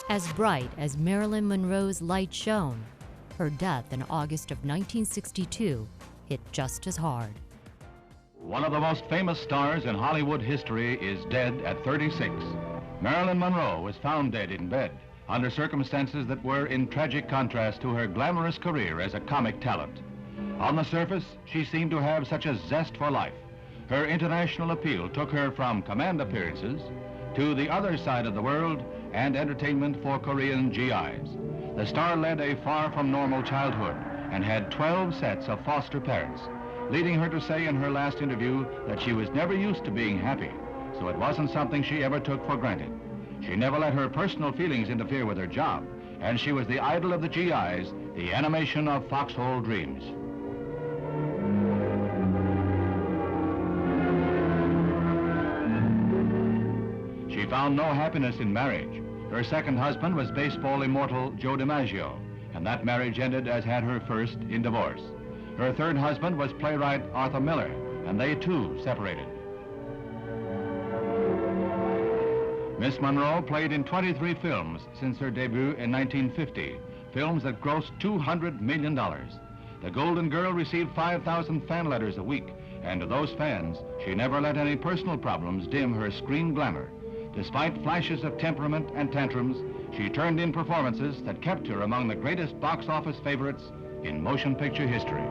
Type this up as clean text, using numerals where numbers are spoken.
As bright as Marilyn Monroe's light shone, her death in August of 1962 hit just as hard. One of the most famous stars in Hollywood history is dead at 36. Marilyn Monroe was found dead in bed under circumstances that were in tragic contrast to her glamorous career as a comic talent. On the surface, she seemed to have such a zest for life. Her international appeal took her from command appearances to the other side of the world and entertainment for Korean GIs. The star led a far from normal childhood and had 12 sets of foster parents, leading her to say in her last interview that she was never used to being happy, so it wasn't something she ever took for granted. She never let her personal feelings interfere with her job, and she was the idol of the GIs, the animation of foxhole dreams. She found no happiness in marriage. Her second husband was baseball immortal Joe DiMaggio, and that marriage ended as had her first in divorce. Her third husband was playwright Arthur Miller, and they too separated. Miss Monroe played in 23 films since her debut in 1950, films that grossed $200 million. The Golden Girl received 5,000 fan letters a week, and to those fans, she never let any personal problems dim her screen glamour. Despite flashes of temperament and tantrums, she turned in performances that kept her among the greatest box office favorites in motion picture history.